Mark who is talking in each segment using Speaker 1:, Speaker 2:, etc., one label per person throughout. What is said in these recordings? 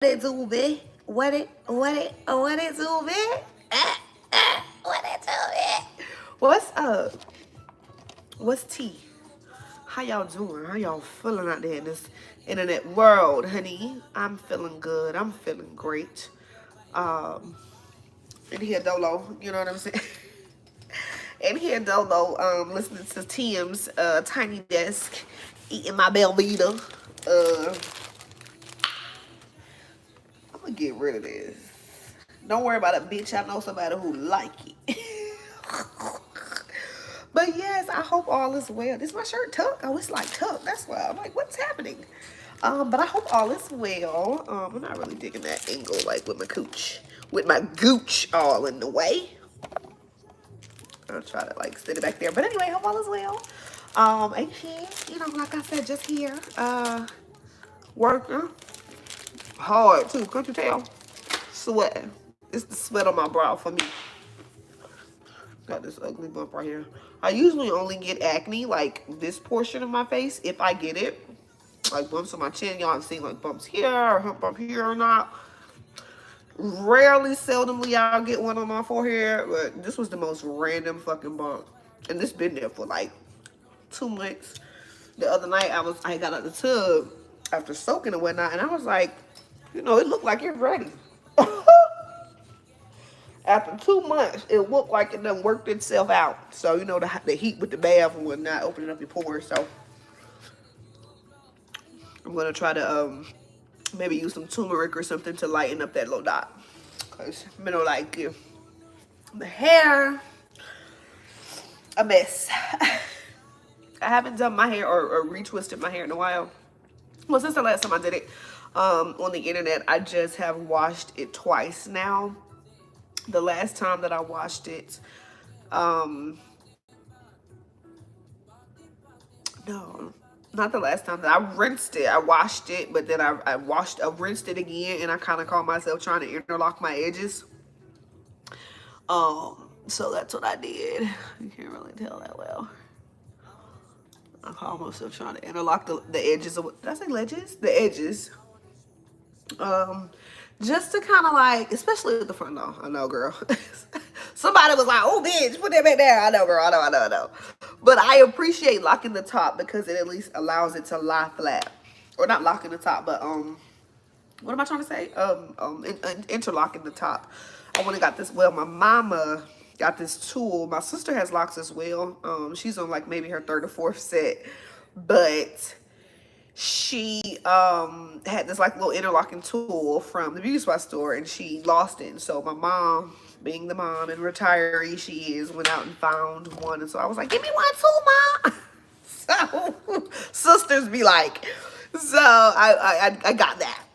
Speaker 1: it do, be? What it do, be? What it do, be? What's up? What's tea? How y'all doing? How y'all feeling out there in this internet world, honey? I'm feeling good. I'm feeling great. Um, in here, Dolo, you know what I'm saying? In here, Dolo, listening to Tim's tiny desk, eating my Belvita. I'm gonna get rid of this. Don't worry about it, bitch. I know somebody who like it. But yes, I hope all is well. Is my shirt tucked? Oh, it's like tucked. That's why I'm like, what's happening? But I hope all is well. I'm not really digging that angle, like with my gooch all in the way. I'll try to like sit it back there. But anyway, hope all is well. Ain't here, like I said, just here, working hard too. Can't you tell? Sweating. It's the sweat on my brow for me. Got this ugly bump right here. I usually only get acne, like this portion of my face, if I get it. Like bumps on my chin. Y'all have seen like bumps here or hump bump here or not. Rarely, seldomly, I'll get one on my forehead, but this was the most random fucking bump. And this been there for like 2 months. The other night, I got out the tub after soaking and whatnot, and I was like, it looked like it's ready. After 2 months, it looked like it done worked itself out. So, the heat with the bath and whatnot, opening up your pores. So, I'm going to try to maybe use some turmeric or something to lighten up that little dot. Because, like, the hair, a mess. I haven't done my hair or retwisted my hair in a while. Well, since the last time I did it on the internet, I just have washed it twice now. The last time that I washed it, no, not the last time that I rinsed it. I washed it, but then I rinsed it again, and I kind of caught myself trying to interlock my edges. So that's what I did. You can't really tell that well. I caught myself trying to interlock the edges of, did I say ledges? The edges. Just to kind of like, especially at the front, no, I know, girl. Somebody was like, oh, bitch, put that back there. I know, girl, I know. But I appreciate locking the top because it at least allows it to lie flat. Or not locking the top, but, what am I trying to say? Interlocking the top. I went and got this, well, my mama got this tool. My sister has locks as well. She's on like maybe her third or fourth set. But she had this like little interlocking tool from the beauty supply store, and she lost it. And so my mom, being the mom and retiree she is, went out and found one. And so I was like, give me one too, mom. So sisters be like, so I got that.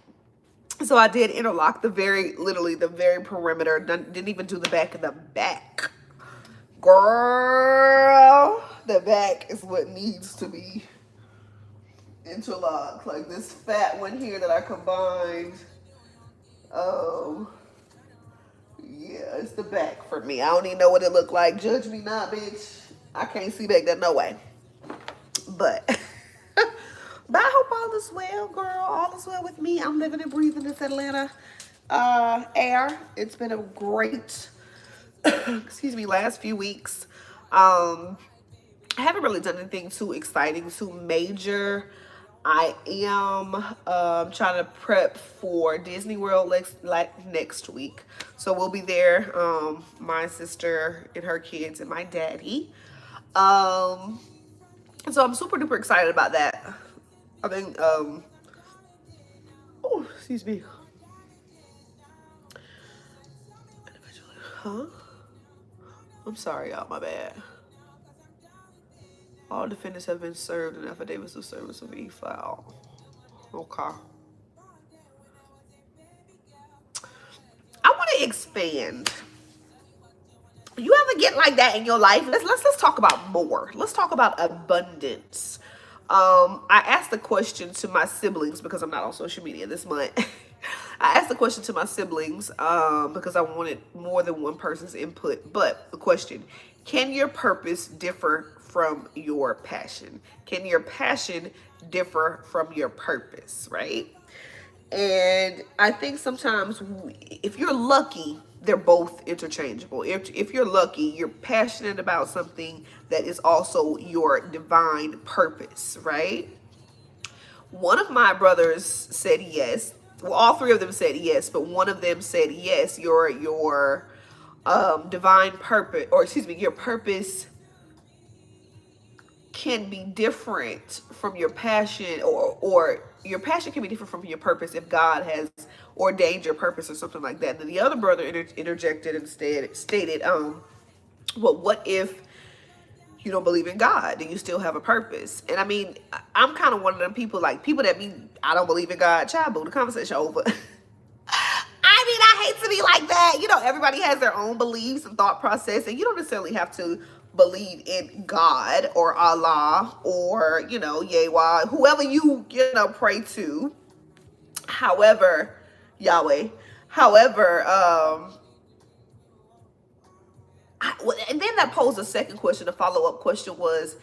Speaker 1: So I did interlock literally the very perimeter. Didn't even do the back of the back. Girl, the back is what needs to be interlocked. Like this fat one here that I combined. Oh, yeah, it's the back for me. I don't even know what it looked like. Judge me not, bitch. I can't see back there, no way. But but I hope all is well, girl. All is well with me. I'm living and breathing this Atlanta air. It's been a great, excuse me, last few weeks. I haven't really done anything too exciting, too major. I am trying to prep for Disney World next week. So we'll be there, my sister and her kids and my daddy. So I'm super duper excited about that. I think, oh, excuse me. Huh? I'm sorry, y'all, my bad. All defendants have been served and affidavits of service will be filed. Okay. I want to expand. You ever get like that in your life? Let's talk about more. Let's talk about abundance. I asked the question to my siblings because I'm not on social media this month. I asked the question to my siblings because I wanted more than one person's input. But the question, can your purpose differ from your passion? Can your passion differ from your purpose, right? And I think sometimes if you're lucky, they're both interchangeable. If you're lucky, you're passionate about something that is also your divine purpose, right? One of my brothers said yes. Well, all three of them said yes, but one of them said yes. Your divine purpose, or excuse me, your purpose can be different from your passion, or your passion can be different from your purpose if God has ordained your purpose or something like that. Then the other brother interjected and stated, well, what if you don't believe in God? Do you still have a purpose? And I mean, I'm kind of one of them people, like people that be, I don't believe in God, child, boo, the conversation over. I mean, I hate to be like that. You know, everybody has their own beliefs and thought process, and you don't necessarily have to believe in God or Allah or, you know, Yahweh, whoever you know, pray to. However, Yahweh. However, and then that posed a second question. A follow-up question was,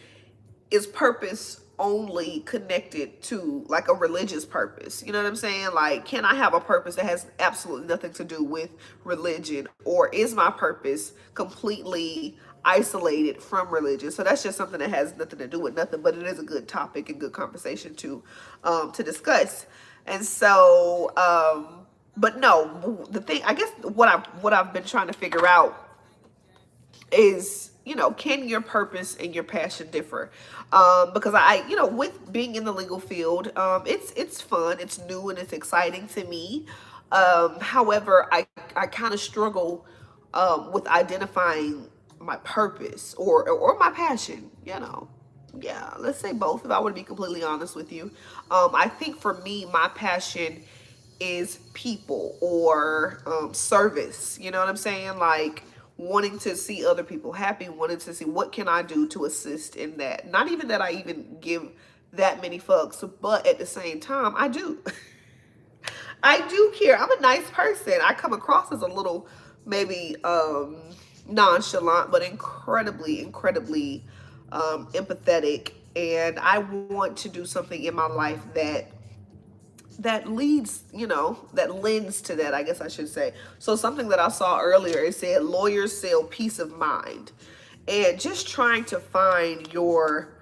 Speaker 1: is purpose only connected to like a religious purpose? You know what I'm saying? Like, can I have a purpose that has absolutely nothing to do with religion? Or is my purpose completely isolated from religion? So that's just something that has nothing to do with nothing, but it is a good topic and good conversation to discuss. And so, but no, the thing, I guess what I've been trying to figure out is, you know, can your purpose and your passion differ? Because I, you know, with being in the legal field, it's fun, it's new, and it's exciting to me. However, I kind of struggle with identifying my purpose or my passion, you know. Yeah, let's say both, if I were to be completely honest with you. I think for me, my passion is people or service. You know what I'm saying? Like wanting to see other people happy, wanting to see what can I do to assist in that. Not even that I even give that many fucks, but at the same time, I do. I do care. I'm a nice person. I come across as a little maybe nonchalant, but incredibly empathetic. And I want to do something in my life that leads, you know, that lends to that, I guess I should say. So something that I saw earlier, it said lawyers sell peace of mind. And just trying to find your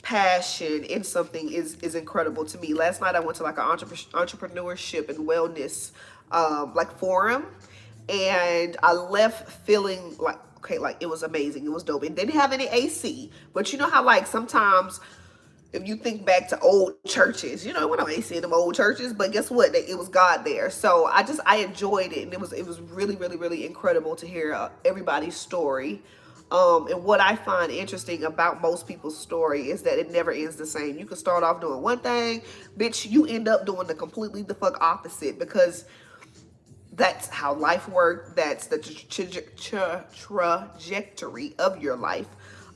Speaker 1: passion in something is incredible to me. Last night I went to like an entrepreneurship and wellness like forum, and I left feeling like, okay, like it was amazing, it was dope. It didn't have any AC, but you know how like sometimes if you think back to old churches, you know, it wasn't no AC in them old churches, but guess what? It was God there. So I enjoyed it, and it was really incredible to hear everybody's story. And what I find interesting about most people's story is that it never ends the same. You can start off doing one thing, bitch, you end up doing the fuck opposite, because that's how life works. That's the trajectory of your life.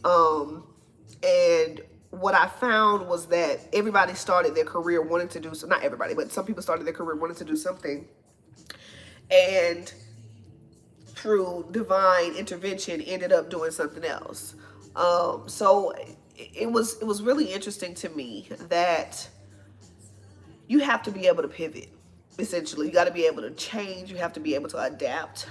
Speaker 1: And what I found was that everybody started their career wanting to do so. Not everybody, but some people started their career wanting to do something, and through divine intervention ended up doing something else. So it was really interesting to me that you have to be able to pivot. Essentially, you got to be able to change. You have to be able to adapt.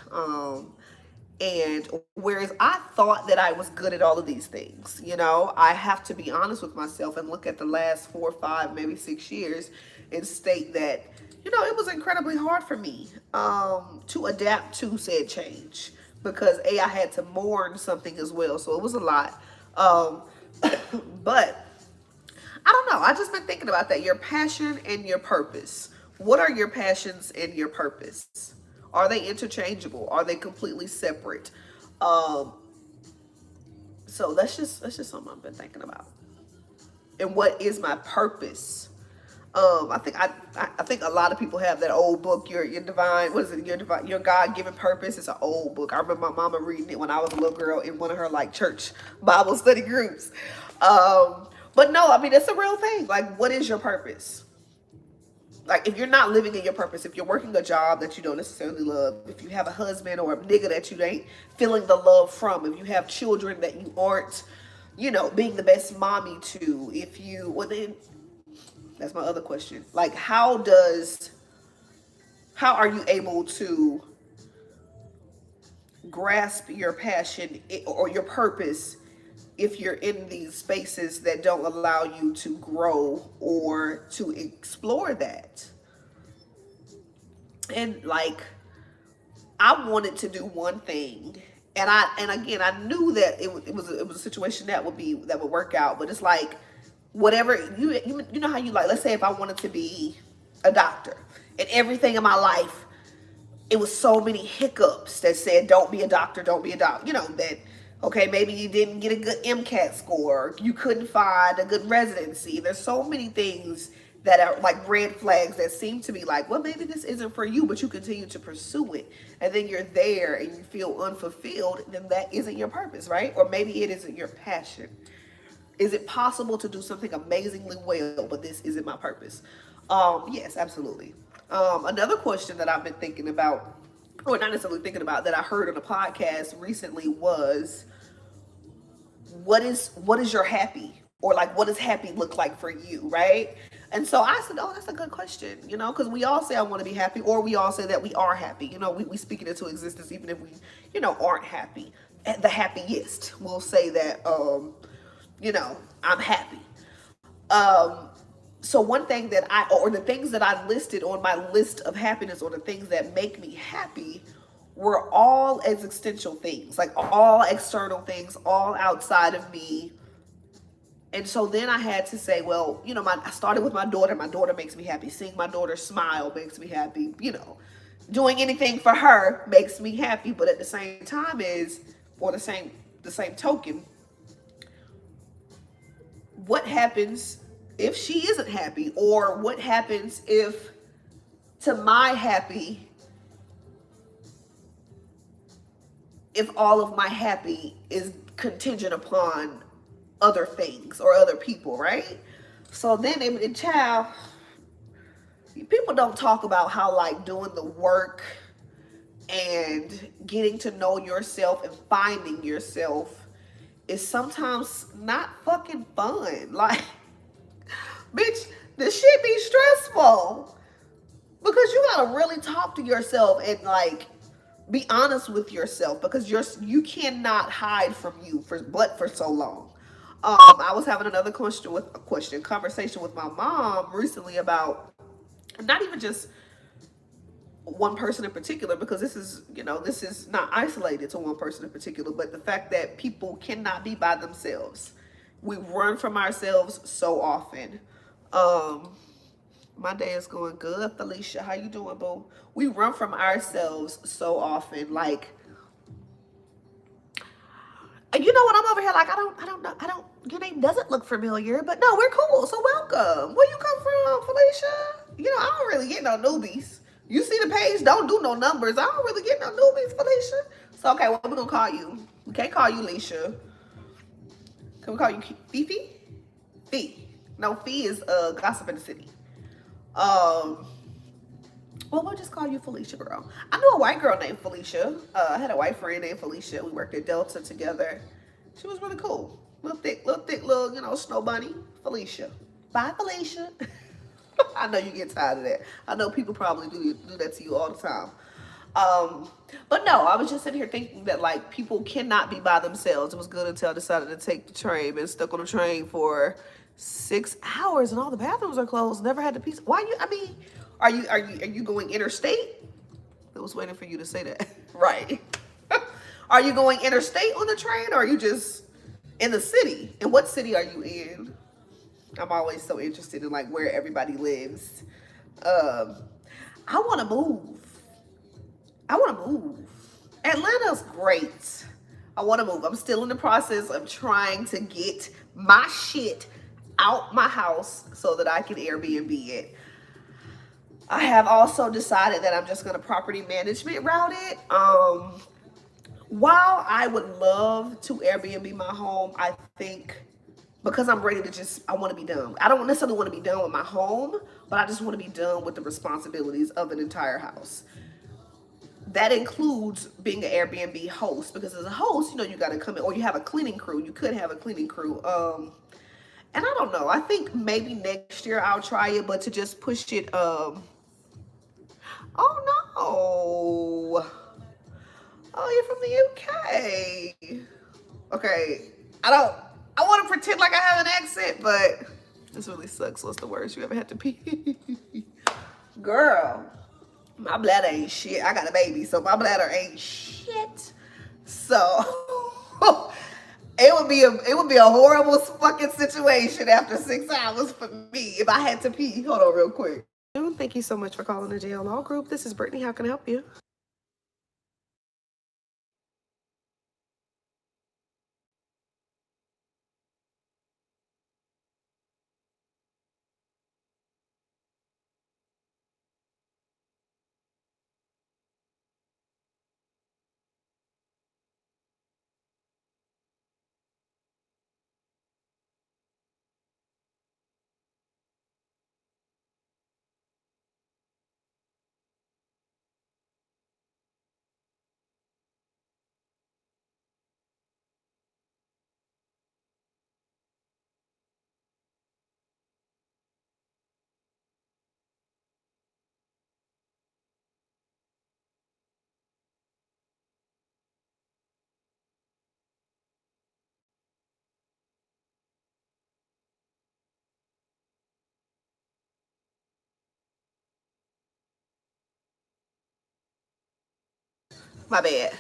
Speaker 1: And whereas I thought that I was good at all of these things, you know, I have to be honest with myself and look at the last 4, 5, maybe 6 years and state that, you know, it was incredibly hard for me to adapt to said change, because I had to mourn something as well. So it was a lot. But I don't know. I just been thinking about that. Your passion and your purpose. What are your passions and your purpose? Are they interchangeable? Are they completely separate? So that's just something I've been thinking about. And what is my purpose? I think a lot of people have that old book, your divine, what is it? Your God-given purpose. It's an old book. I remember my mama reading it when I was a little girl in one of her like church Bible study groups. But no, I mean, it's a real thing. Like, what is your purpose? Like, if you're not living in your purpose, if you're working a job that you don't necessarily love, if you have a husband or a nigga that you ain't feeling the love from, if you have children that you aren't, you know, being the best mommy to, if you, well then, that's my other question. Like, how does how are you able to grasp your passion or your purpose if you're in these spaces that don't allow you to grow or to explore that? And like, I wanted to do one thing, and again, I knew that it was a situation that would work out. But it's like, whatever you know how you like. Let's say if I wanted to be a doctor, and everything in my life, it was so many hiccups that said, don't be a doctor, don't be a doctor. You know, that, okay, maybe you didn't get a good MCAT score, you couldn't find a good residency. There's so many things that are like red flags that seem to be like, well, maybe this isn't for you, but you continue to pursue it. And then you're there and you feel unfulfilled, then that isn't your purpose, right? Or maybe it isn't your passion. Is it possible to do something amazingly well, but this isn't my purpose? Yes, absolutely. Another question that I've been thinking about, or not necessarily thinking about, that I heard on a podcast recently was, what is your happy, or like, what does happy look like for you, right? And so I said, oh, that's a good question, because we all say I want to be happy, or we all say that we are happy. We speak it into existence even if we, aren't happy. At the happiest, we'll say that, I'm happy. Um, so one thing that or the things that I listed on my list of happiness, or the things that make me happy, were all existential things, like all external things, all outside of me. And so then I had to say, well, I started with my daughter. My daughter makes me happy. Seeing my daughter smile makes me happy. Doing anything for her makes me happy. But at the same time or the same token, what happens if she isn't happy? Or what happens if, to my happy, if all of my happy is contingent upon other things or other people, right? So then, child, people don't talk about how, like, doing the work and getting to know yourself and finding yourself is sometimes not fucking fun. Like, bitch, this shit be stressful because you gotta really talk to yourself and, like, be honest with yourself, because you cannot hide from you for so long. I was having another conversation with my mom recently about not even just one person in particular, because this is not isolated to one person in particular, but the fact that people cannot be by themselves. We run from ourselves so often. Um, my day is going good, Felicia. How you doing, boo? We run from ourselves so often. Like, you know what? I'm over here like, I don't. Your name doesn't look familiar, but no, we're cool. So welcome. Where you come from, Felicia? I don't really get no newbies. You see the page, don't do no numbers. I don't really get no newbies, Felicia. So okay, what we gonna call you? We can't call you Leisha. Can we call you Fifi? Fee. No, Fee is gossip in the city. Um, well, we'll just call you Felicia, girl. I knew a white girl named Felicia. I had a white friend named Felicia. We worked at Delta together. She was really cool. Little thick, snow bunny. Felicia. Bye, Felicia. I know you get tired of that. I know people probably do that to you all the time. But no, I was just sitting here thinking that, like, people cannot be by themselves. It was good until I decided to take the train. Been stuck on the train for 6 hours and all the bathrooms are closed. Never had the peace. Why you? I mean, are you going interstate? I was waiting for you to say that. Right. Are you going interstate on the train, or are you just in the city? And what city are you in? I'm always so interested in, like, where everybody lives. Um, I want to move. Atlanta's great. I want to move. I'm still in the process of trying to get my shit out my house so that I can Airbnb it. I have also decided that I'm just going to property management route it. While I would love to Airbnb my home, I think, because I'm ready to I want to be done. I don't necessarily want to be done with my home, but I just want to be done with the responsibilities of an entire house. That includes being an Airbnb host, because as a host, you got to come in, or you have a cleaning crew. You could have a cleaning crew. And I don't know. I think maybe next year I'll try it, but to just push it, Oh no. Oh, you're from the UK. Okay. I want to pretend like I have an accent, but this really sucks. What's the worst you ever had to pee? Girl, my bladder ain't shit. I got a baby, so my bladder ain't shit. So it would be a horrible fucking situation after 6 hours for me if I had to pee. Hold on real quick. Thank you so much for calling the JLO group. This is Brittany. How can I help you? My bad.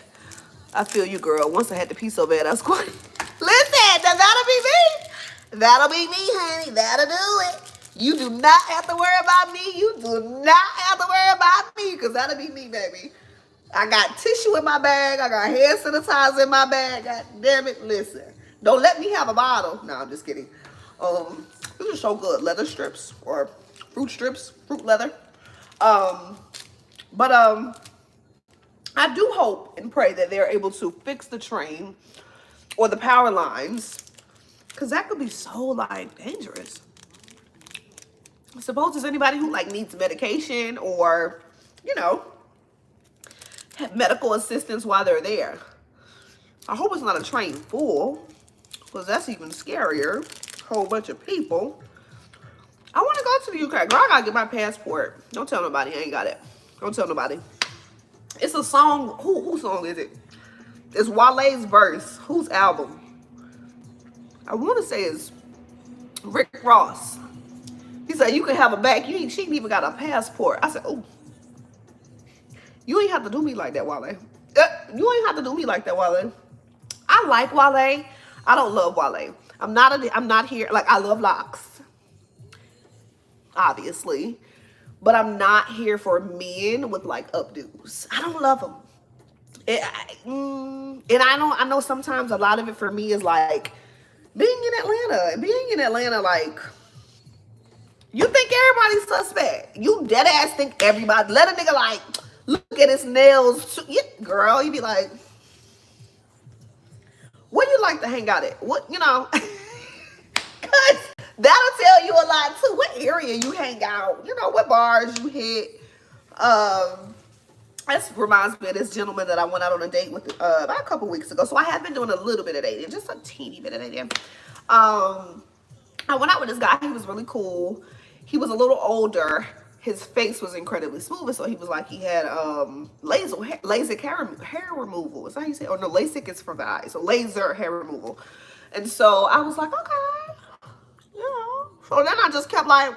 Speaker 1: I feel you, girl. Once I had to pee so bad, I was going. Listen, that'll be me. That'll be me, honey. That'll do it. You do not have to worry about me. You do not have to worry about me, because that'll be me, baby. I got tissue in my bag. I got hand sanitizer in my bag. God damn it. Listen. Don't let me have a bottle. No, I'm just kidding. This is so good. Leather strips or fruit strips, fruit leather. Um, but I do hope and pray that they're able to fix the train or the power lines, because that could be so like dangerous. I suppose there's anybody who like needs medication or, you know, have medical assistance while they're there. I hope it's not a train full, because that's even scarier. Whole bunch of people. I want to go to the UK. Girl, I gotta get my passport. Don't tell nobody. I ain't got it. Don't tell nobody. It's a song. Whose song is it? It's Wale's verse. Whose album? I want to say it's Rick Ross. He said, you can have a back. She ain't even got a passport. I said, oh. You ain't have to do me like that, Wale. You ain't have to do me like that, Wale. I like Wale. I don't love Wale. I'm not here. Like, I love locks, obviously. But I'm not here for men with like updos. I don't love them. And I know sometimes a lot of it for me is like being in Atlanta. Being in Atlanta, like, you think everybody's suspect. You dead ass think everybody. Let a nigga like look at his nails. Yeah, girl, you be like, where you like to hang out at? What, you know? Cause that'll tell you a lot too. What area you hang out? You know, what bars you hit. This reminds me of this gentleman that I went out on a date with about a couple weeks ago. So I have been doing a little bit of dating, just a teeny bit of dating. I went out with this guy. He was really cool. He was a little older. His face was incredibly smooth, so he was like, he had LASIK hair removal. Is that how you say? Or no, LASIK is for the eyes. So laser hair removal. And so I was like, okay, you know. So then I just kept like,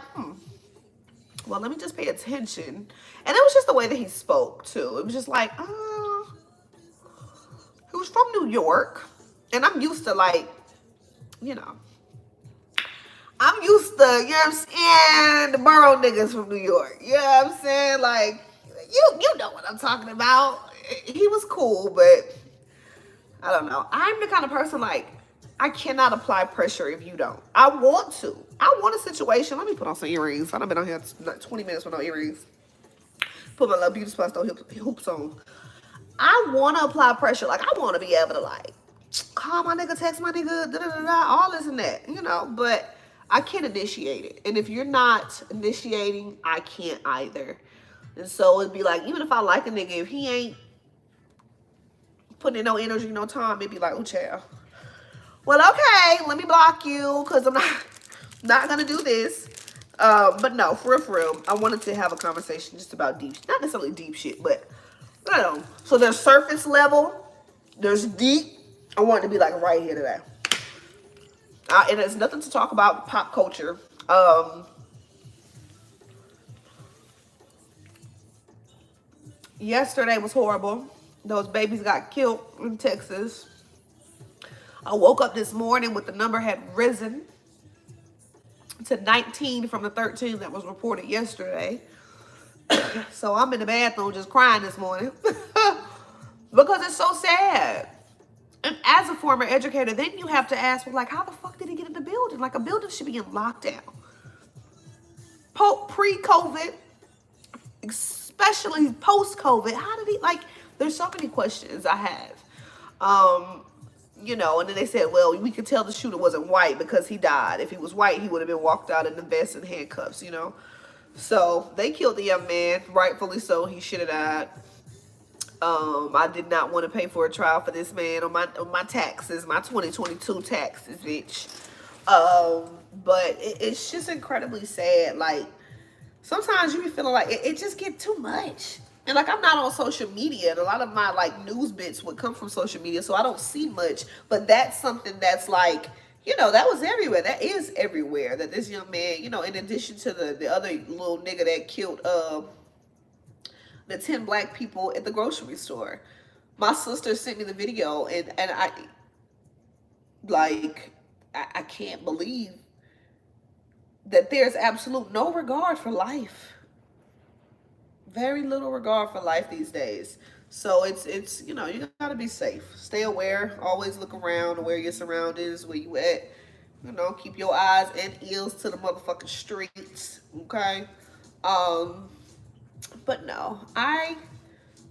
Speaker 1: well, let me just pay attention. And it was just the way that he spoke too. It was just like, he was from New York, and I'm used to like, you know, I'm used to, you know what I'm saying, the borough niggas from New York. You know what I'm saying? Like, you know what I'm talking about. He was cool, but I don't know. I'm the kind of person like, I cannot apply pressure if you don't. I want to. I want a situation. Let me put on some earrings. I've been on here like 20 minutes with no earrings. Put my little beauty spot hoops on. I want to apply pressure. Like, I want to be able to like call my nigga, text my nigga, all this and that, you know. But I can't initiate it. And if you're not initiating, I can't either. And so it'd be like, even if I like a nigga, if he ain't putting in no energy, no time, it'd be like, oh, child. Well, okay, let me block you, because I'm not gonna do this. But no, for real, I wanted to have a conversation just about deep, not necessarily deep shit, but I don't know. So there's surface level, there's deep. I want it to be like right here today. And there's nothing to talk about pop culture. Yesterday was horrible. Those babies got killed in Texas. I woke up this morning with the number had risen to 19 from the 13 that was reported yesterday. So I'm in the bathroom just crying this morning because it's so sad. And as a former educator, then you have to ask, well, like, how the fuck did he get in the building? Like, a building should be in lockdown. Pre-COVID, especially post-COVID, how did he, like, there's so many questions I have. You know, and then they said, well, we could tell the shooter wasn't white because he died. If he was white, he would have been walked out in the vest and handcuffs, you know. So they killed the young man, rightfully so. He should have died. I did not want to pay for a trial for this man on my taxes, my 2022 taxes, bitch. But it's just incredibly sad. Like, sometimes you be feeling like it just get too much. And like, I'm not on social media, and a lot of my like news bits would come from social media, so I don't see much. But that's something that's like, you know, that was everywhere. That is everywhere. That this young man, you know, in addition to the other little nigga that killed the 10 black people at the grocery store. My sister sent me the video, and I like I can't believe that there's absolute no regard for life. Very little regard for life these days. So it's you know, you gotta be safe. Stay aware. Always look around, aware your surroundings, where you at. You know, keep your eyes and ears to the motherfucking streets. Okay. But no,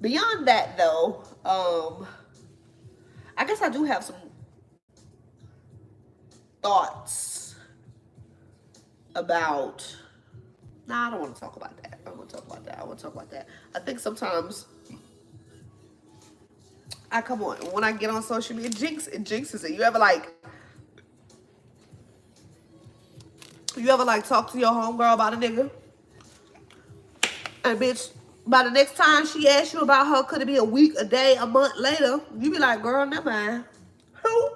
Speaker 1: beyond that though, I guess I do have some thoughts about. Nah, I don't want to talk about that. I want to talk about that. I want to talk about that. I think sometimes I come on when I get on social media, it jinxes it. You ever like talk to your homegirl about a nigga, and bitch, by the next time she asks you about her, could it be a week, a day, a month later, you be like, girl, never mind. Who?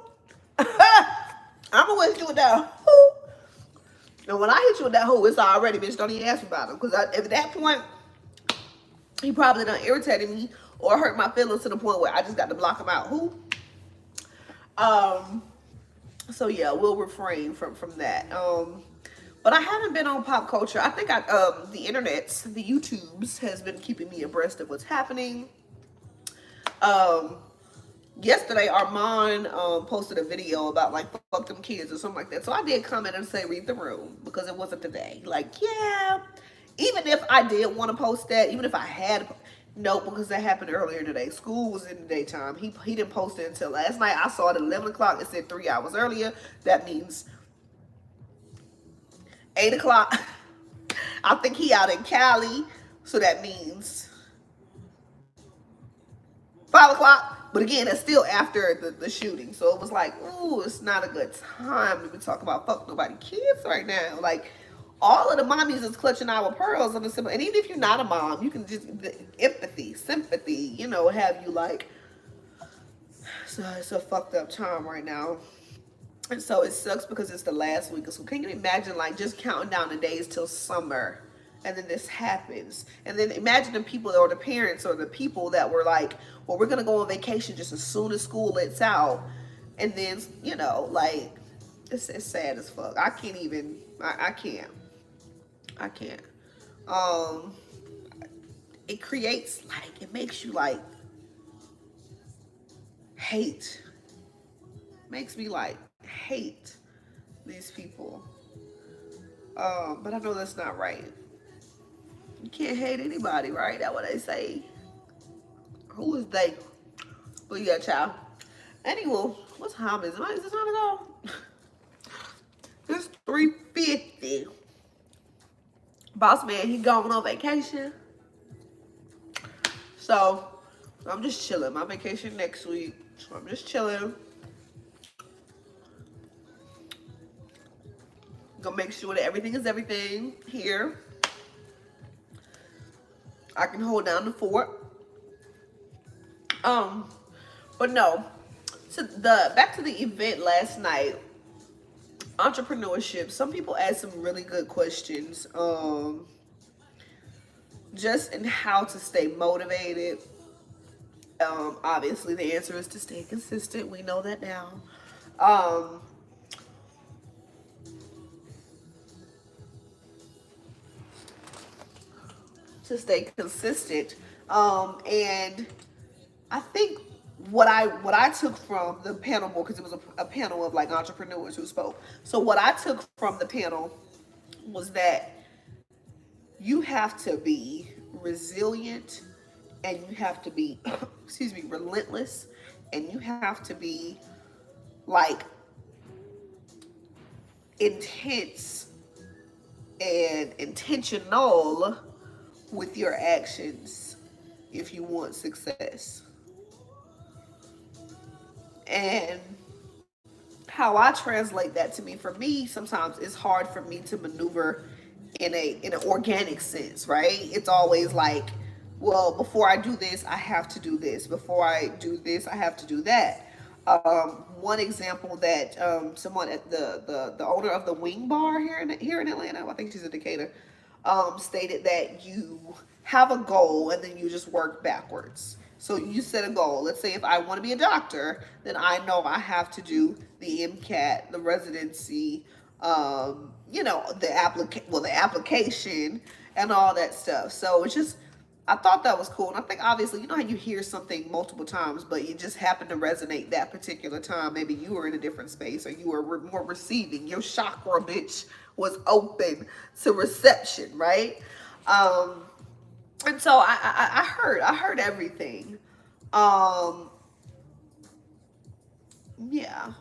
Speaker 1: I'ma waste you with that who. And when I hit you with that who, it's already, bitch, don't even ask me about him. Because at that point, he probably done irritated me or hurt my feelings to the point where I just got to block him out. Who? So yeah, we'll refrain from that. But I haven't been on pop culture. I think the internets, the YouTubes has been keeping me abreast of what's happening. Yesterday, Armand posted a video about like fuck them kids or something like that. So I did comment and say read the room because it wasn't today. Like, yeah, even if I did want to post that, even if I had, no, because that happened earlier today. School was in the daytime. He didn't post it until last night. I saw it at 11 o'clock. It said 3 hours earlier. That means 8 o'clock. I think he out in Cali. So that means 5 o'clock. But again, that's still after the shooting. So it was like, ooh, it's not a good time to be talking about fuck nobody kids right now. Like, all of the mommies is clutching our pearls on the simple. And even if you're not a mom, you can just, empathy, sympathy, you know, have you like, so it's a fucked up time right now. And so it sucks because it's the last week of school. Can you imagine like just counting down the days till summer? And then this happens. And then imagine the people or the parents or the people that were like, well, we're going to go on vacation just as soon as school lets out. And then, you know, like, it's sad as fuck. I can't even, I can't. It creates like, it makes you like hate. Makes me like hate these people. But I know that's not right. You can't hate anybody, right? That's what they say. Who is they? But yeah, child. Anyway, what time is it? Is it time to go? It's 3:50. Boss man, he going on vacation. So I'm just chilling. My vacation next week. So I'm just chilling. gonna make sure that everything is everything here. I can hold down the fort. But no. So back to the event last night, entrepreneurship. Some people asked some really good questions. Just in how to stay motivated. Obviously the answer is to stay consistent. We know that now. Um, to stay consistent. And I think what I took from the panel, more because it was a panel of like entrepreneurs who spoke. So what I took from the panel was that you have to be resilient, and you have to be excuse me, relentless, and you have to be like intense and intentional with your actions if you want success. And how I translate that to me, for me, sometimes it's hard for me to maneuver in an organic sense, right? It's always like, well, before I do this, I have to do this. Before I do this, I have to do that. One example that someone at the owner of the Wing Bar here in Atlanta, I think she's in Decatur, stated that you have a goal and then you just work backwards. So you set a goal. Let's say if I want to be a doctor, then I know I have to do the MCAT, the residency, the application and all that stuff. So it's just, I thought that was cool. And I think obviously, you know how you hear something multiple times, but you just happen to resonate that particular time. Maybe you were in a different space, or you were more receiving. Your chakra, bitch, was open to reception, right? And so I heard everything. Um, yeah.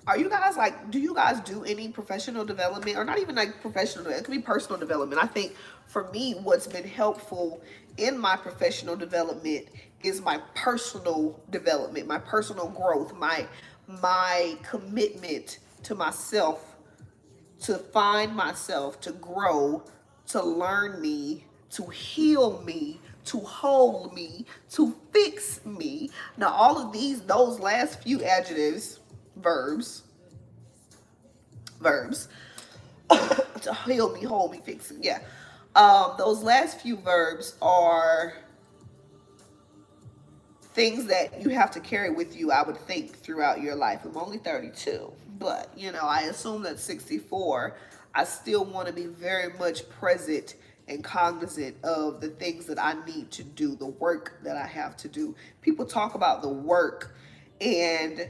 Speaker 1: Are you guys like, do you guys do any professional development, or not even like professional, it could be personal development? I think for me, what's been helpful in my professional development is my personal development, my personal growth, my commitment to myself, to find myself, to grow, to learn me, to heal me, to hold me, to fix me. Now, all of those last few adjectives, verbs, to heal me, hold me, fix me. Yeah. Those last few verbs are things that you have to carry with you, I would think, throughout your life. I'm only 32, but I assume that 64, I still want to be very much present and cognizant of the things that I need to do, the work that I have to do. People talk about the work, and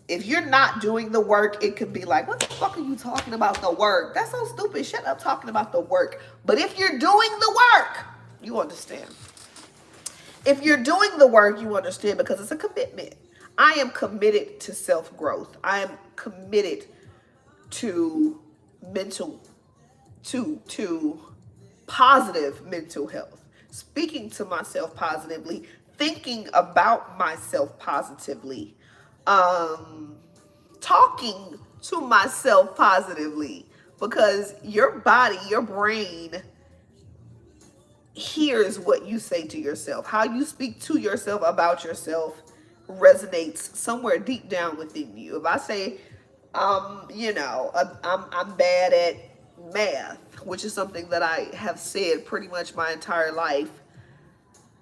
Speaker 1: if you're not doing the work, it could be like, what the fuck are you talking about, the work? That's so stupid. Shut up talking about the work. But if you're doing the work, you understand. If you're doing the work, you understand, because it's a commitment. I am committed to self-growth. I am committed to to positive mental health. Speaking to myself positively, thinking about myself positively, talking to myself positively, because your body, your brain hears what you say to yourself. How you speak to yourself about yourself resonates somewhere deep down within you. If I say, I'm bad at math, which is something that I have said pretty much my entire life,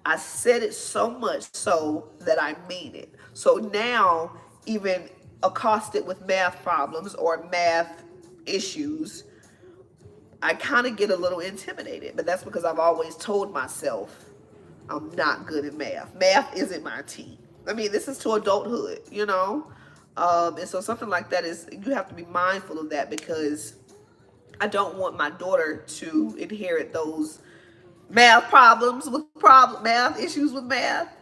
Speaker 1: I said it so much so that I mean it. So now, even accosted with math problems or math issues, I kind of get a little intimidated, but that's because I've always told myself I'm not good at math. Math isn't my tea. I mean, this is to adulthood, and so something like that is, you have to be mindful of that, because I don't want my daughter to inherit those math problems with math issues with math.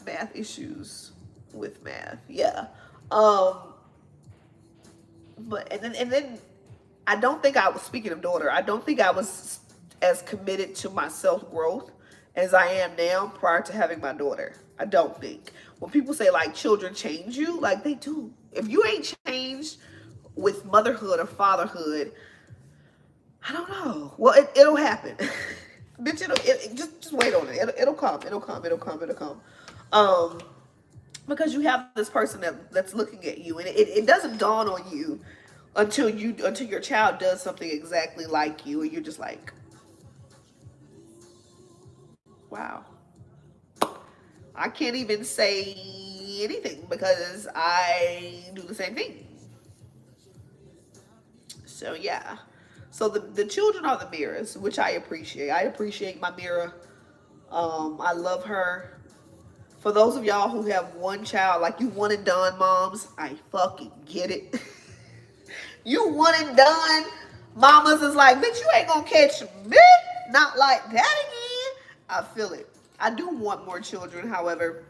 Speaker 1: Math issues with math, yeah. But and then I don't think I was, speaking of daughter, I don't think I was as committed to my self growth as I am now prior to having my daughter. I don't think. When people say like children change you, like they do. If you ain't changed with motherhood or fatherhood, I don't know. Well, it'll happen. Bitch, just wait on it. It'll come. It'll come. It'll come. It'll come. Because you have this person that's looking at you, and it doesn't dawn on you until your child does something exactly like you, and you're just like, wow. I can't even say anything because I do the same thing. So yeah. So the children are the mirrors, which I appreciate. I appreciate my mirror. I love her. For those of y'all who have one child, like you one and done moms, I fucking get it. You one and done mamas is like, bitch, you ain't gonna catch me. Not like that again. I feel it. I do want more children, however,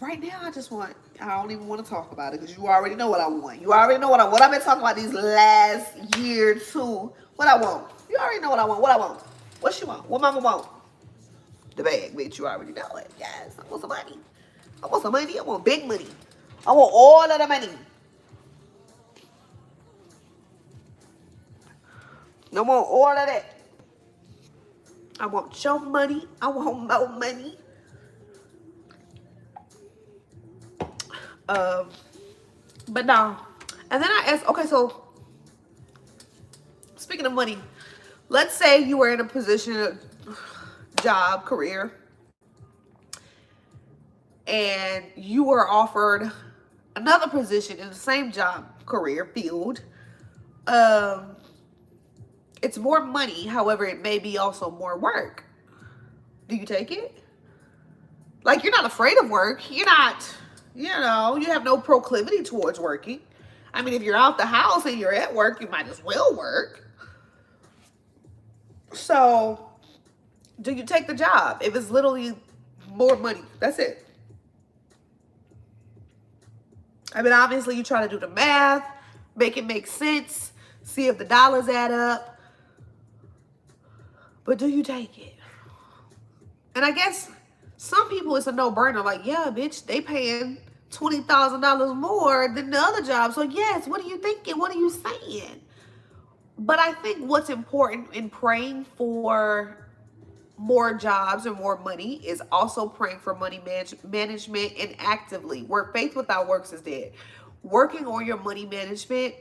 Speaker 1: right now I don't even want to talk about it because you already know what I want. You already know what I've been talking about these last year too. What I want. You already know what I want. What I want. What she want. What mama want. The bag, bitch. You already know it. Yes, I want some money. I want some money. I want big money. I want all of the money. I want all of that. I want your money. I want more money. But no. And then I asked, okay, so speaking of money, let's say you were in a position, job, career, and you were offered another position in the same job, career field. It's more money, however, it may be also more work. Do you take it? Like, you're not afraid of work. You're not, you have no proclivity towards working. I mean, if you're out the house and you're at work, you might as well work. So, do you take the job? If it's literally more money, that's it. I mean, obviously, you try to do the math, make it make sense, see if the dollars add up. But do you take it? And I guess some people, it's a no-brainer. Like, yeah, bitch, they paying $20,000 more than the other job. So, yes, what are you thinking? What are you saying? But I think what's important in praying for more jobs and more money is also praying for money management and actively. Where faith without works is dead. Working on your money management,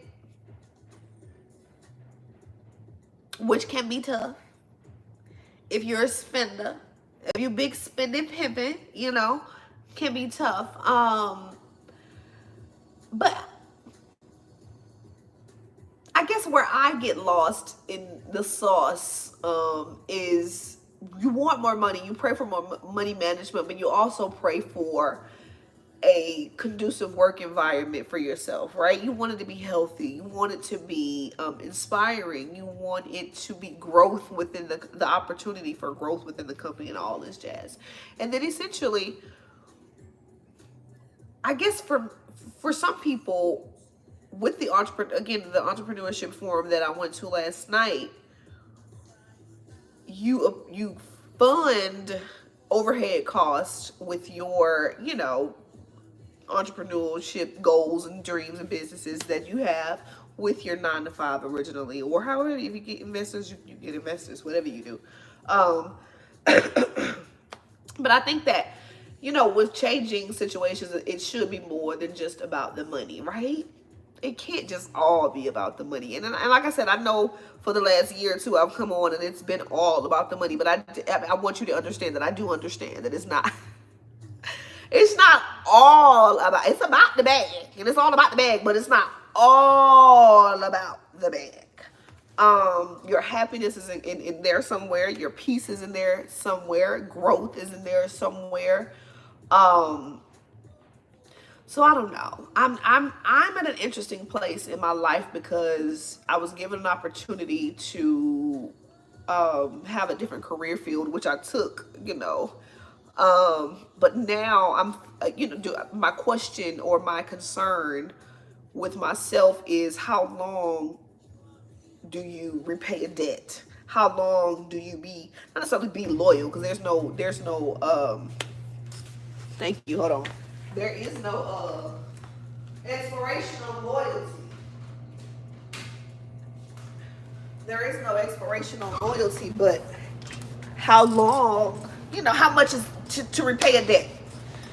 Speaker 1: which can be tough if you're a spender. If you big spending pimping, can be tough. But I guess where I get lost in the sauce is you want more money. You pray for more money management, but you also pray for a conducive work environment for yourself, right? You want it to be healthy. You want it to be inspiring. You want it to be growth within the opportunity for growth within the company and all this jazz. And then essentially, I guess for some people, with the entrepreneurship forum that I went to last night, you fund overhead costs with your, entrepreneurship goals and dreams and businesses that you have with your 9-to-5 originally, or however, if you get investors, you get investors, whatever you do. But I think that, with changing situations, it should be more than just about the money, right? It can't just all be about the money. And like I said, I know for the last year or two I've come on and it's been all about the money, but I want you to understand that I do understand that it's not. It's not all about, it's about the bag. And it's all about the bag, but it's not all about the bag. Your happiness is in there somewhere. Your peace is in there somewhere. Growth is in there somewhere. So I don't know. I'm at an interesting place in my life because I was given an opportunity to have a different career field, which I took, but now I'm, my question or my concern with myself is how long do you repay a debt? How long do you not necessarily be loyal, because there's no, thank you, hold on. There is no Expirational loyalty. There is no expirational loyalty, but how long, how much is to repay a debt?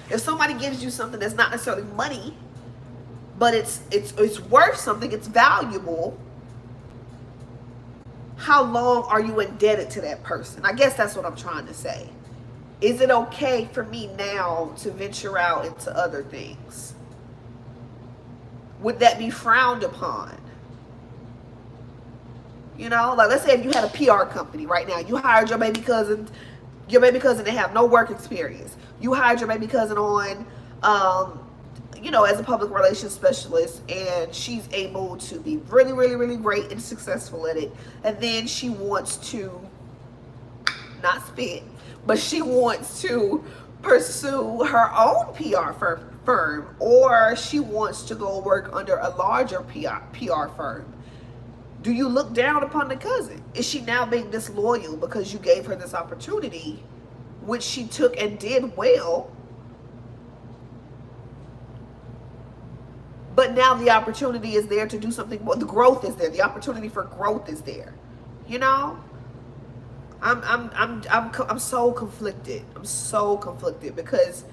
Speaker 1: If somebody gives you something that's not necessarily money, but it's worth something, it's valuable, how long are you indebted to that person? I guess that's what I'm trying to say. Is it okay for me now to venture out into other things? Would that be frowned upon? Like, let's say if you had a PR company right now, you hired your baby cousin. They have no work experience. You hired your baby cousin on, as a public relations specialist, and she's able to be really, really, really great and successful at it. And then she wants to, not spit, but she wants to pursue her own PR firm, or she wants to go work under a larger PR firm. Do you look down upon the cousin? Is she now being disloyal because you gave her this opportunity, which she took and did well, but now the opportunity is there to do something? Well, the growth is there. The opportunity for growth is there. I'm so conflicted. I'm so conflicted because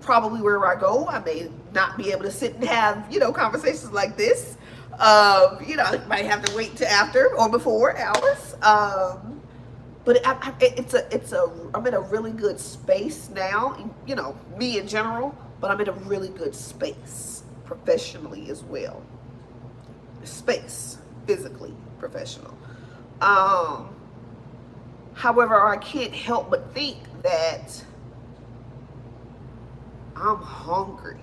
Speaker 1: probably wherever I go, I may not be able to sit and have conversations like this. I might have to wait to after or before hours. But I'm in a really good space now. Me in general, but I'm in a really good space professionally as well. Space, physically, professional. However, I can't help but think that I'm hungry.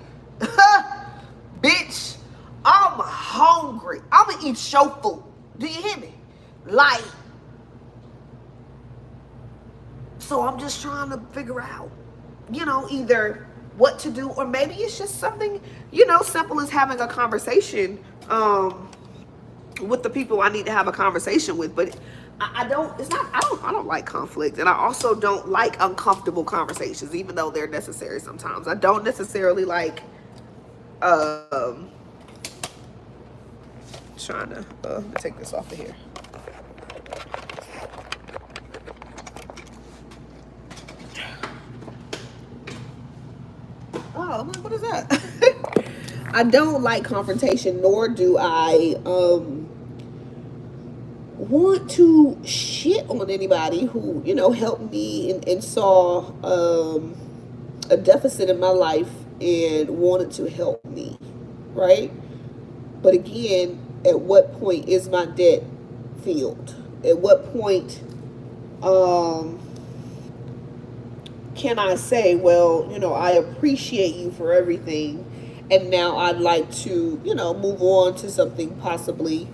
Speaker 1: Bitch, I'm hungry. I'm gonna eat show food. Do you hear me? Like, so I'm just trying to figure out, either what to do, or maybe it's just something, simple as having a conversation with the people I need to have a conversation with. But I don't like conflict, and I also don't like uncomfortable conversations, even though they're necessary sometimes. I don't necessarily like trying to let me take this off of here. Oh, I'm like, what is that? I don't like confrontation, nor do I want to shit on anybody who, helped me and saw a deficit in my life and wanted to help me, right? But again, at what point is my debt filled? At what point can I say, well, I appreciate you for everything, and now I'd like to, move on to something possibly,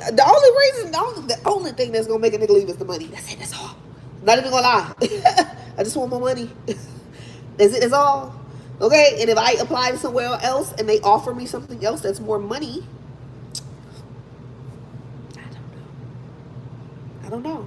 Speaker 1: the only thing that's gonna make a nigga leave is the money. That's it, that's all. Not even gonna lie. I just want my money. That's all. Okay, and if I apply to somewhere else and they offer me something else that's more money, I don't know.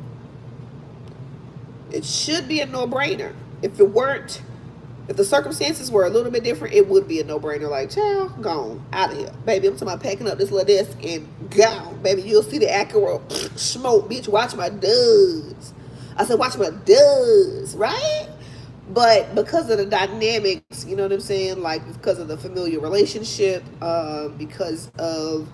Speaker 1: It should be a no-brainer. If the circumstances were a little bit different, it would be a no-brainer. Like, child, gone, out of here. Baby, I'm talking about packing up this little desk and gone. Baby, you'll see the Acura smoke, bitch. Watch my duds. I said, watch my duds, right? But because of the dynamics, you know what I'm saying? Like, because of the familiar relationship, because of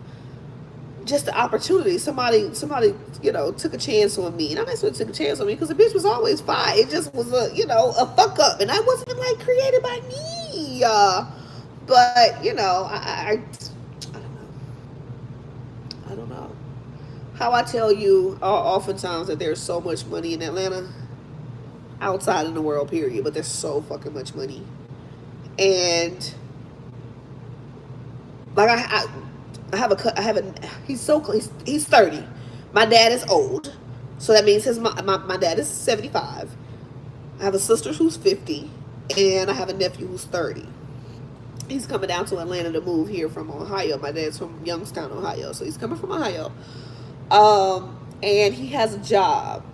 Speaker 1: just the opportunity, somebody, took a chance on me, and I necessarily took a chance on me because the bitch was always fine. It just was a fuck up, and I wasn't like created by me. But I don't know. How I tell you oftentimes that there's so much money in Atlanta, outside in the world, period. But there's so fucking much money, and like he's 30. My dad is old, so that means my dad is 75. I have a sister who's 50, and I have a nephew who's 30. He's coming down to Atlanta to move here from Ohio. My dad's from Youngstown, Ohio, so he's coming from Ohio. And he has a job,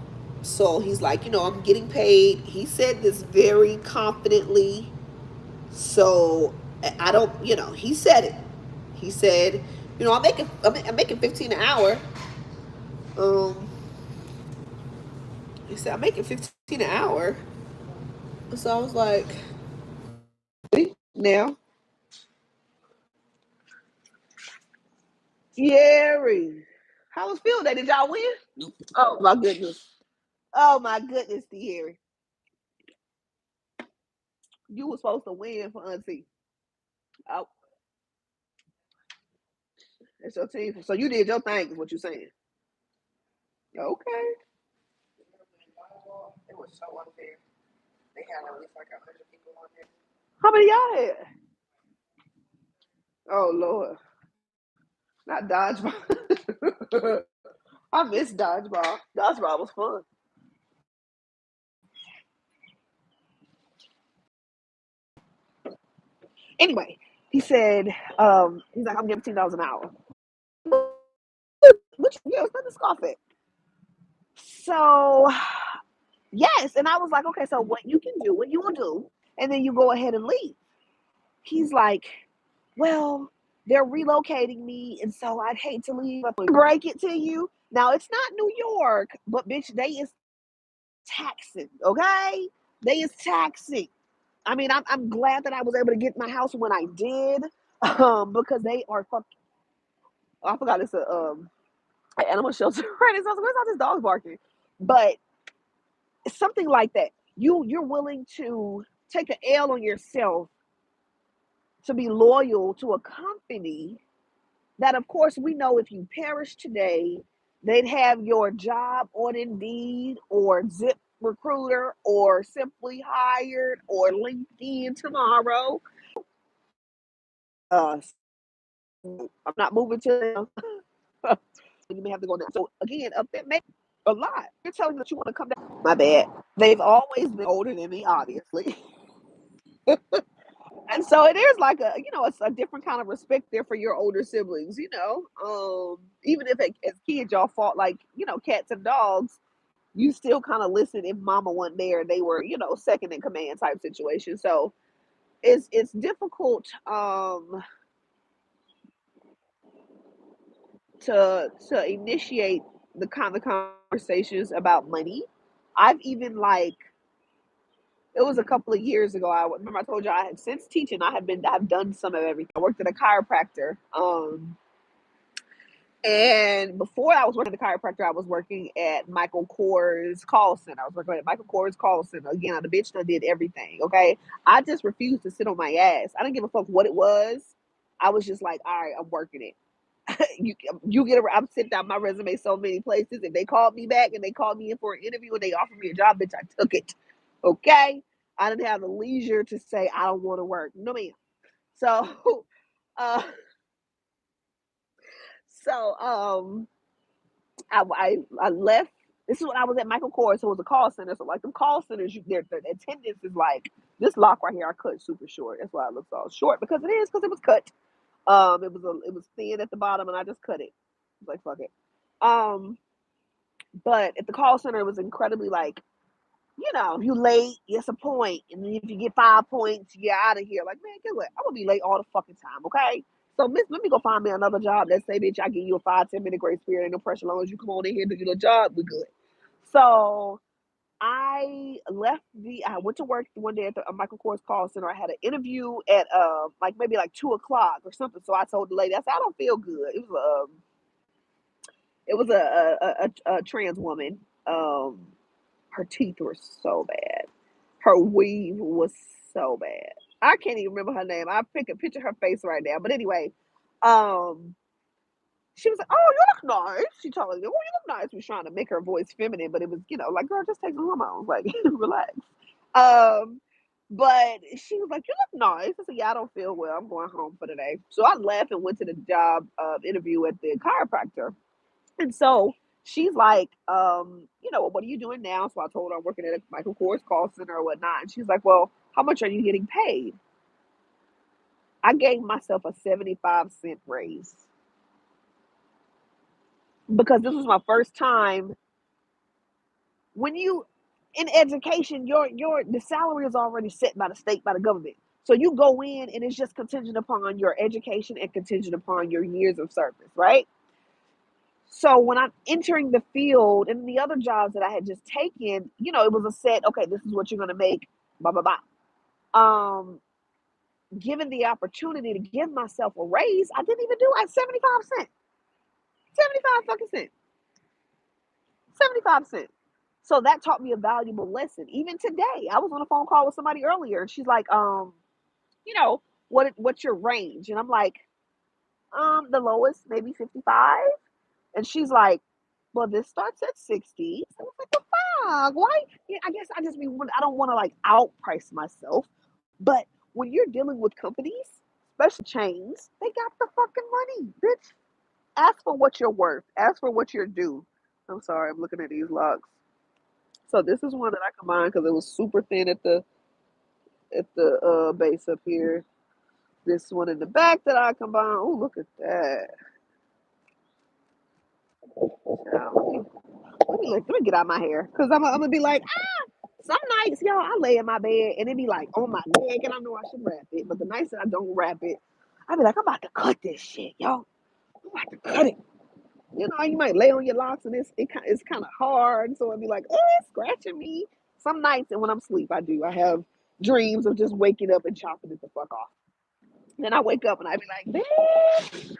Speaker 1: so he's like, I'm getting paid. He said this very confidently, so I don't, he said it. He said, I'm making 15 an hour. Um, he said I'm making 15 an hour. So I was like, now, Jerry, how was field day? Did y'all win? Oh my goodness. Oh my goodness, Thierry. You were supposed to win for Auntie. Oh, that's your team. So you did your thing, is what you're saying. Okay. It was so unfair. They had at least like 100 people on there. How many y'all had? Oh Lord. Not dodgeball. I miss dodgeball. Dodgeball was fun. Anyway, he said, he's like, I'm giving $10 an hour. Which yeah, it's nothing to scoff at. So yes, and I was like, okay, so what you can do, what you will do, and then you go ahead and leave. He's like, well, they're relocating me, and so I'd hate to leave. Break it to you. Now it's not New York, but bitch, they is taxing. Okay, they is taxing. I mean, I'm glad that I was able to get my house when I did, because they are fucking. I forgot it's a an animal shelter. Right? It's also, where's all this dogs barking? But it's something like that. You're willing to take the L on yourself to be loyal to a company that, of course, we know if you perish today, they'd have your job on Indeed or Zip Recruiter or Simply Hired or LinkedIn tomorrow. Uh, I'm not moving to them. You may have to go now. So again, up there, make a lot. You're telling me that you want to come down. My bad. They've always been older than me, obviously. And so it is like it's a different kind of respect there for your older siblings, even if as kids y'all fought like, cats and dogs, you still kind of listen if mama wasn't there and they were, second in command type situation. So it's difficult to initiate the kind of conversations about money. I've even like it was a couple of years ago. I remember I told you I had since teaching. I've done some of everything. I worked at a chiropractor. And before I was working at the chiropractor, I was working at Michael Kors call center. I was working at Michael Kors call center. Again, the bitch done did everything. Okay, I just refused to sit on my ass. I didn't give a fuck what it was. I was just like, all right, I'm working it. You get. I'm sent out my resume so many places. If they called me back and they called me in for an interview and they offered me a job, bitch, I took it. Okay, I didn't have the leisure to say I don't want to work. No ma'am. So, uh, so I left. This is when I was at Michael Kors, so it was a call center. So like the call centers, their attendance is like this lock right here. I cut super short. That's why it looks all short because it was cut. It was thin at the bottom, and I just cut it. I was like fuck it. Um, but at the call center, it was incredibly like if you late, it's a point, and then if you get 5 points, you're out of here. Like man, guess what? I'm gonna be late all the fucking time. Okay. So, miss, let me go find me another job that say, bitch, I give you a 5, 10 minute grace period. Ain't no pressure. As long as you come on in here and do your job, we good. So, I went to work one day at the Michael Kors call center. I had an interview at like maybe like 2 o'clock or something. So I told the lady, I said, I don't feel good. It was a trans woman. Her teeth were so bad. Her weave was so bad. I can't even remember her name. I pick a picture of her face right now. But anyway, um, she was like, "Oh, you look nice." She told me, "Oh, you look nice." We was trying to make her voice feminine, but it was, like, girl, just take the hormones, like, relax. Um, but she was like, "You look nice." I said, "Yeah, I don't feel well. I'm going home for the day." So I left and went to the job interview at the chiropractor. And so she's like, "What are you doing now?" So I told her I'm working at a Michael Kors call center or whatnot. And she's like, "Well, how much are you getting paid?" I gave myself a 75-cent raise because this was my first time. When you in education, your the salary is already set by the state, by the government.
Speaker 2: So you go in and it's just contingent upon your education and contingent upon your years of service, right? So when I'm entering the field and the other jobs that I had just taken, it was a set, okay, this is what you're gonna make, blah blah blah. Given the opportunity to give myself a raise, I didn't even do like 75 cents. 75 fucking cents. 75 cents. So that taught me a valuable lesson. Even today, I was on a phone call with somebody earlier, and she's like, you know, what's your range? And I'm like, the lowest, maybe 55. And she's like, well, this starts at 60. So I was like, the fuck? Why? Yeah, I guess I don't want to like outprice myself. But when you're dealing with companies, especially chains, they got the fucking money, bitch. Ask for what you're worth. Ask for what you're due. I'm sorry, I'm looking at these locks. So this is one that I combined because it was super thin at the base up here. This one in the back that I combined. Oh, look at that. Now, let me get out my hair because I'm gonna be like, some nights, y'all, I lay in my bed and it be like on my neck, and I know I should wrap it. But the nights that I don't wrap it, I be like, I'm about to cut this shit, y'all. I'm about to cut it. You might lay on your locks and it's kind of hard, so it'd be like, oh, it's scratching me. Some nights, and when I'm asleep, I have dreams of just waking up and chopping it the fuck off. Then I wake up and I be like, bitch,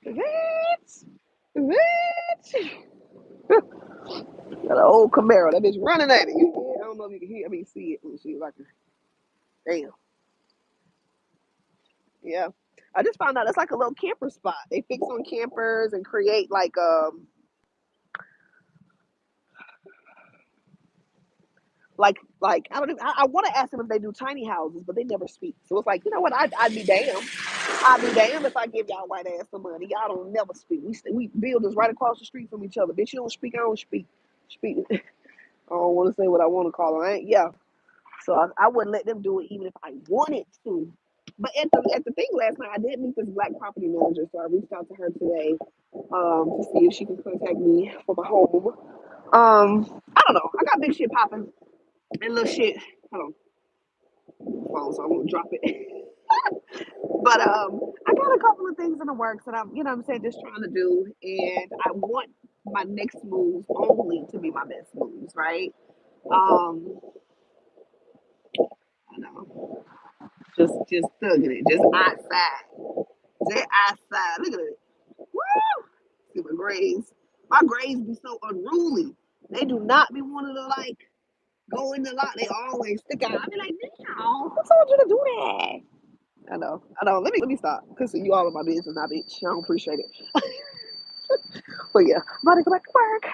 Speaker 2: bitch, bitch. Got an old Camaro, that bitch running at it. I don't know if you can hear, see it. Let me see if I can. Damn. Yeah. I just found out it's like a little camper spot. They fix on campers and create like I don't even, I want to ask them if they do tiny houses, but they never speak. So it's like, you know what? I'd be damned. I'd be damned if I give y'all white ass some money. Y'all don't never speak. We builders right across the street from each other. Bitch, you don't speak. I don't speak. Speak. I don't want to say what I want to call them. Yeah. So I wouldn't let them do it even if I wanted to. But at the thing last night, I did meet this black property manager, so I reached out to her today to see if she can contact me for my home. I don't know. I got big shit popping and little shit. Hold on, phone, so I won't drop it. But I got a couple of things in the works that I'm, what I'm saying, just trying to do, and I want my next moves only to be my best moves, right? Um, I know, just thugging it, just outside, just outside. Look at it, woo! See my grades. My grades be so unruly. They do not be wanting to like go in the lot. They always stick out. I be like, damn, who told you to do that? I know, I know. Let me stop. Cause you all in my business now, bitch. I don't appreciate it. But yeah, I'm about to go back to work.